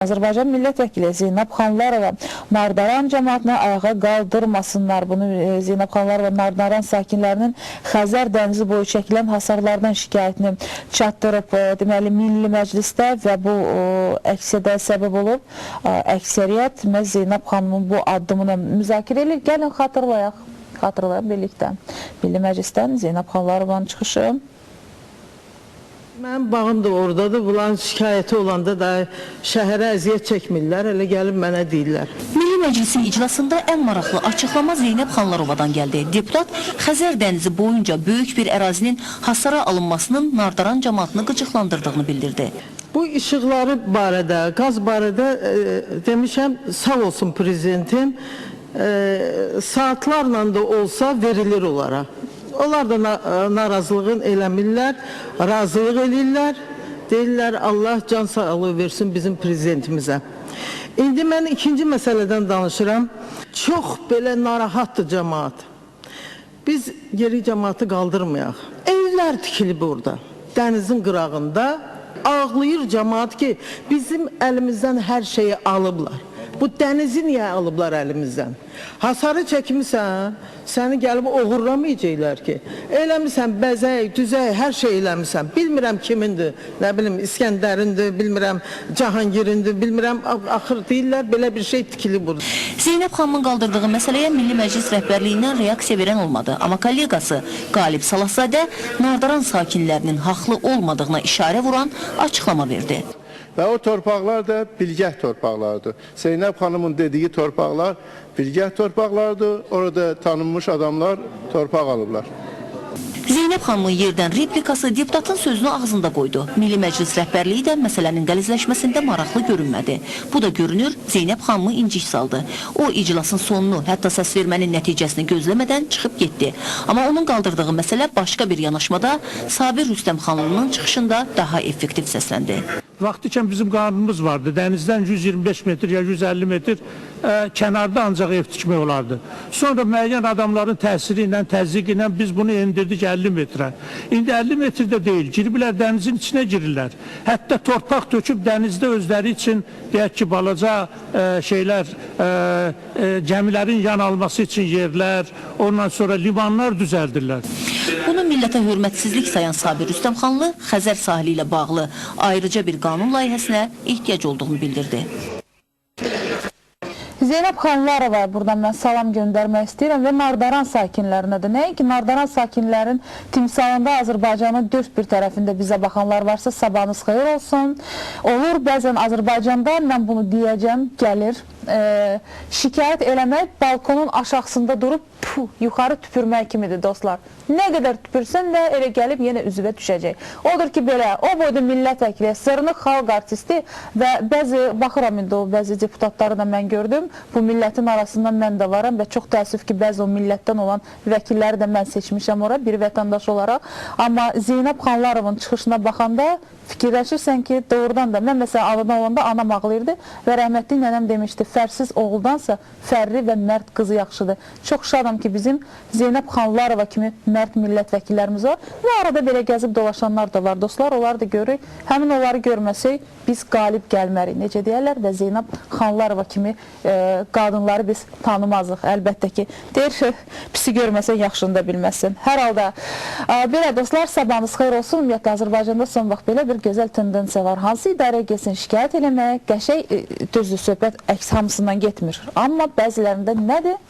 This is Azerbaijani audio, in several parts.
Azərbaycan millət vəkili Zeynəb Xanlarova Nardaran cəmaatını ayağa qaldırmasınlar. Bunu Zeynəb Xanlarova Nardaran sakinlərinin Xəzər dənizi boyu çəkilən hasarlardan şikayətini çatdırıb. Deməli, Milli Məclisdə və bu əksədə səbəb olub. Əksəriyyət məhz Zeynəb xanımın bu addımını müzakirə edir. Gəlin xatırlayaq birlikdə. Milli Məclisdən Zeynəb Xanlarovanın çıxışı. Mənim bağım da oradadır. Bunların şikayəti olanda da şəhərə əziyyət çəkmirlər. Elə gəlib mənə deyirlər. Milli Məclisin iclasında ən maraqlı açıqlama Zeynəb Xanlarovadan gəldi. Deputat Xəzər dənizi boyunca böyük bir ərazinin hasara alınmasının Nardaran cəmaatını qıcıqlandırdığını bildirdi. Bu işıqları barədə, qaz barədə demişəm, sağ olsun prezidentim, saatlarla da olsa verilir onlara. Onlar da narazılığın eləmirlər, razılıq edirlər, deyirlər Allah can sağlığı versin bizim prezidentimizə. İndi mən ikinci məsələdən danışıram. Çox belə narahatdır cəmaat. Biz geri cəmaatı qaldırmayaq. Evlər tikilib orada, dənizin qırağında. Ağlayır cəmaat ki, bizim əlimizdən hər şeyi alıblar. Bu dənizi niyə alıblar əlimizdən? Hasarı çəkmirsən, səni gəlib oğurlamayacaqlar ki. Eləmirsən, bəzək, düzək, hər şey eləmirsən. Bilmirəm kimindir, nə bilim İskəndərindir, bilmirəm Cahangirindir, bilmirəm, axır deyirlər, belə bir şey tikili burada. Zeynəb xanımın qaldırdığı məsələyə Milli Məclis rəhbərliyindən reaksiya verən olmadı. Amma kollegası Qalib Salahzadə Nardaran sakinlərinin haqlı olmadığına işarə vuran açıqlama verdi. Və o torpaqlar da bilgəh torpaqlardır. Zeynəb xanımın dediyi torpaqlar bilgəh torpaqlardır. Orada tanınmış adamlar torpaq alıblar. Zeynəb xanımın yerdən replikası deputatın sözünü ağzında qoydu. Milli Məclis rəhbərliyi də məsələnin qəlizləşməsində maraqlı görünmədi. Bu da görünür, Zeynəb xanımı incik saldı. O, iclasın sonunu, hətta səs vermənin nəticəsini gözləmədən çıxıb getdi. Amma onun qaldırdığı məsələ başqa bir yanaşmada Sabir Rüstəm xanımının çıxışında daha effektiv səsləndi. Vaxtikən bizim qanunumuz vardı. Dənizdən 125 metr ya 150 metr kənarda ancaq ev tikmək olardı. Sonra müəyyən adamların təsiri ilə, təzyiqi ilə biz bunu endirdik 50 metrə. İndi 50 metrdə deyil, giriblər dənizin içinə girirlər. Hətta torpaq töküb dənizdə özləri üçün, deyək ki, balaca gəmilərin yan alması üçün yerlər, ondan sonra limanlar düzəldirlər. Bunu millətə hörmətsizlik sayan Sabir Rüstəmxanlı Xəzər sahili ilə bağlı ayrıca bir qanun layihəsinə ehtiyac olduğunu bildirdi. Zeynəb Xanlarova buradan mən salam göndərmək istəyirəm və Nardaran sakinlərinə də. Nəinki Nardaran sakinlərin timsalında Azərbaycanın dörd bir tərəfində bizə baxanlar varsa sabahınız xeyir olsun. Olur, bəzən Azərbaycanda mən bunu deyəcəm, gəlir. Şikayət eləmək balkonun aşağısında durub yuxarı tüpürmək kimidir dostlar. Nə qədər tüpürsən də elə gəlib yenə üzvə düşəcək. Odur ki, belə, o boyda millət vəkili, sırnıq xalq artisti və baxıram indi o bəzi deputatları da mən gördüm. Bu millətin arasından mən də varam və çox təəssüf ki, bəzi o millətdən olan vəkilləri də mən seçmişəm ora, bir vətəndaş olaraq. Amma Zeynəb Xanlarovun çıxışına baxanda fikirləşirsən ki, doğrudan da, mən məsələn anadan olanda anam ağlayırdı və rəhmətli nənəm demişdi, fərsiz oğuldansa fərri və mərd qızı yaxşıdır. Çox şadam ki, bizim Zeynəb Xanlarova kimi mərd millət vəkillərimiz var və arada belə gəzib dolaşanlar da var. Dostlar, onları da görürük. Həmin onları görməsək, biz qalib gəlmərik. Necə deyərlər və Zeynəb Xanlarova kimi qadınları biz tanımazıq. Əlbəttə ki, deyir, pisi görməsən, yaxşını da bilməzsən. Hər halda, belə dostlar, sabahınız xeyir olsun. Ümumiyyətlə, Azərbaycanda son vaxt belə bir gözəl tendensiya var. Hansı idarə gəlsin şikayət eləmək, qəşəng düzdür, söhbət əks hamısından getmir. Amma bəzilərində nədir?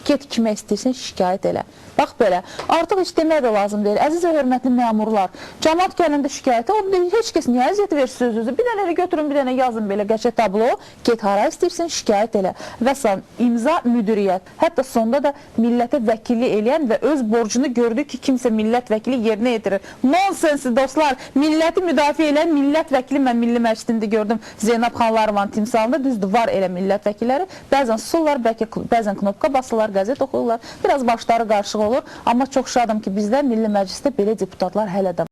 Get kimə istəyirsən, şikayət elə. Bax belə, artıq heç demək də lazım deyil. Əziz və hörmətli məmurlar, cəmaat gələndə şikayətə, o deyil, heç kəs niyə əziyyət versin sözünüzü? Bir dənə elə götürün, bir dənə yazın belə qəşəng tablo, get hara istəyirsən, şikayət elə. Və sən imza müdiriyyət, hətta sonda da millətə vəkillik eləyən və öz borcunu gördü ki, kimsə millət vəkili yerinə yetirir. Nonsensi dostlar, milləti müdafiə eləyən millət vəkili mən Milli Məclisində gördüm Zeynəb Xanlarovanın timsalında, düzdür, var elə millət vəkilləri. Bəzən susurlar, bəzən knopka basırlar, qəzet oxuyurlar, biraz başları qarışıq olur. Amma çox şadam ki, bizdə Milli Məclisdə belə deputatlar hələ də var.